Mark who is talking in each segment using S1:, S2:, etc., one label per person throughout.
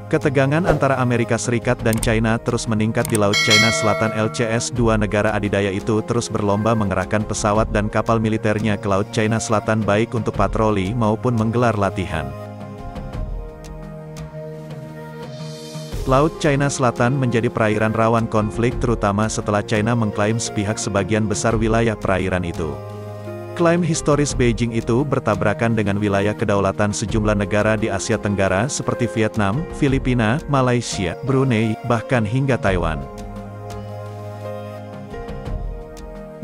S1: Ketegangan antara Amerika Serikat dan China terus meningkat di Laut China Selatan. LCS, dua negara adidaya itu terus berlomba mengerahkan pesawat dan kapal militernya ke Laut China Selatan baik untuk patroli maupun menggelar latihan. Laut China Selatan menjadi perairan rawan konflik terutama setelah China mengklaim sepihak sebagian besar wilayah perairan itu. Klaim historis Beijing itu bertabrakan dengan wilayah kedaulatan sejumlah negara di Asia Tenggara seperti Vietnam, Filipina, Malaysia, Brunei, bahkan hingga Taiwan.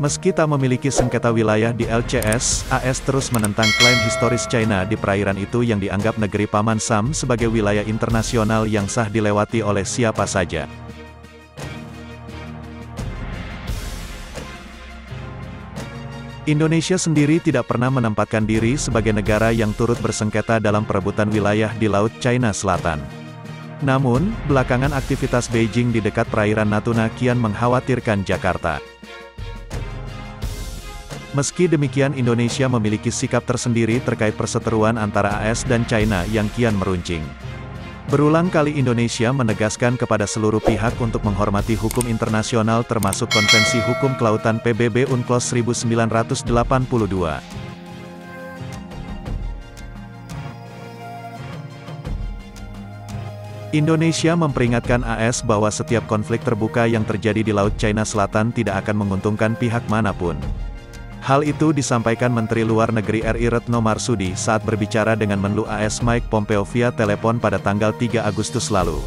S1: Meski tak memiliki sengketa wilayah di LCS, AS terus menentang klaim historis China di perairan itu yang dianggap negeri Paman Sam sebagai wilayah internasional yang sah dilewati oleh siapa saja. Indonesia sendiri tidak pernah menempatkan diri sebagai negara yang turut bersengketa dalam perebutan wilayah di Laut China Selatan. Namun, belakangan aktivitas Beijing di dekat perairan Natuna kian mengkhawatirkan Jakarta. Meski demikian, Indonesia memiliki sikap tersendiri terkait perseteruan antara AS dan China yang kian meruncing. Berulang kali Indonesia menegaskan kepada seluruh pihak untuk menghormati hukum internasional termasuk Konvensi Hukum Kelautan PBB UNCLOS 1982. Indonesia memperingatkan AS bahwa setiap konflik terbuka yang terjadi di Laut China Selatan tidak akan menguntungkan pihak manapun. Hal itu disampaikan Menteri Luar Negeri RI Retno Marsudi saat berbicara dengan Menlu AS Mike Pompeo via telepon pada tanggal 3 Agustus lalu.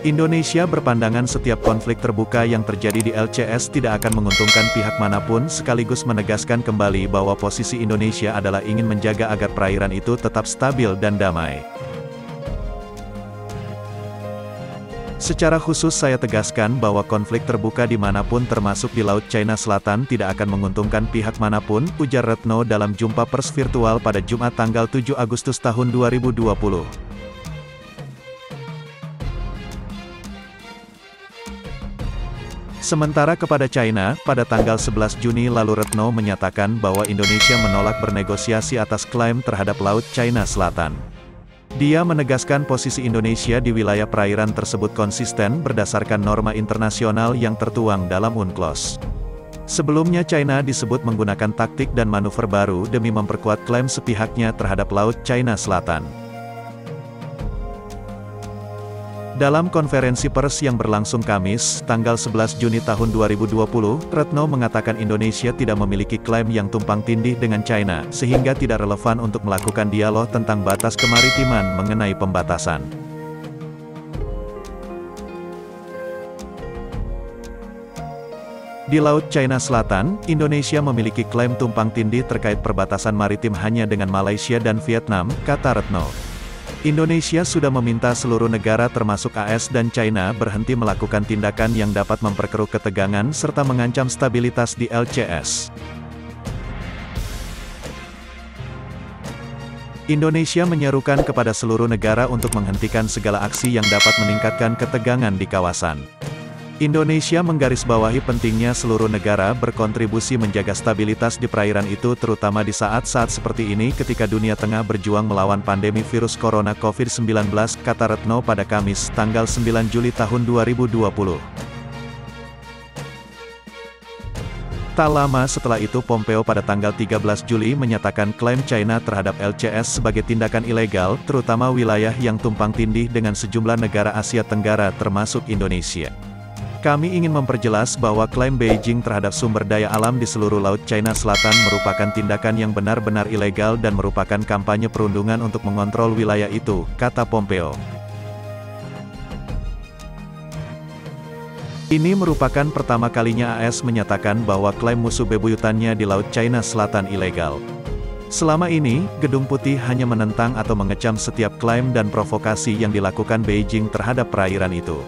S1: Indonesia berpandangan setiap konflik terbuka yang terjadi di LCS tidak akan menguntungkan pihak manapun sekaligus menegaskan kembali bahwa posisi Indonesia adalah ingin menjaga agar perairan itu tetap stabil dan damai. Secara khusus saya tegaskan bahwa konflik terbuka dimanapun termasuk di Laut China Selatan tidak akan menguntungkan pihak manapun, ujar Retno dalam jumpa pers virtual pada Jumat tanggal 7 Agustus tahun 2020. Sementara kepada China, pada tanggal 11 Juni lalu Retno menyatakan bahwa Indonesia menolak bernegosiasi atas klaim terhadap Laut China Selatan. Dia menegaskan posisi Indonesia di wilayah perairan tersebut konsisten berdasarkan norma internasional yang tertuang dalam UNCLOS. Sebelumnya China disebut menggunakan taktik dan manuver baru demi memperkuat klaim sepihaknya terhadap Laut China Selatan. Dalam konferensi pers yang berlangsung Kamis, tanggal 11 Juni tahun 2020, Retno mengatakan Indonesia tidak memiliki klaim yang tumpang tindih dengan China, sehingga tidak relevan untuk melakukan dialog tentang batas kemaritiman mengenai pembatasan. Di Laut China Selatan, Indonesia memiliki klaim tumpang tindih terkait perbatasan maritim hanya dengan Malaysia dan Vietnam, kata Retno. Indonesia sudah meminta seluruh negara termasuk AS dan China berhenti melakukan tindakan yang dapat memperkeruh ketegangan serta mengancam stabilitas di LCS. Indonesia menyerukan kepada seluruh negara untuk menghentikan segala aksi yang dapat meningkatkan ketegangan di kawasan. Indonesia menggarisbawahi pentingnya seluruh negara berkontribusi menjaga stabilitas di perairan itu terutama di saat-saat seperti ini ketika dunia tengah berjuang melawan pandemi virus corona COVID-19, kata Retno pada Kamis, tanggal 9 Juli tahun 2020. Tak lama setelah itu Pompeo pada tanggal 13 Juli menyatakan klaim China terhadap LCS sebagai tindakan ilegal, terutama wilayah yang tumpang tindih dengan sejumlah negara Asia Tenggara termasuk Indonesia. Kami ingin memperjelas bahwa klaim Beijing terhadap sumber daya alam di seluruh Laut China Selatan merupakan tindakan yang benar-benar ilegal dan merupakan kampanye perundungan untuk mengontrol wilayah itu, kata Pompeo. Ini merupakan pertama kalinya AS menyatakan bahwa klaim musuh bebuyutannya di Laut China Selatan ilegal. Selama ini, Gedung Putih hanya menentang atau mengecam setiap klaim dan provokasi yang dilakukan Beijing terhadap perairan itu.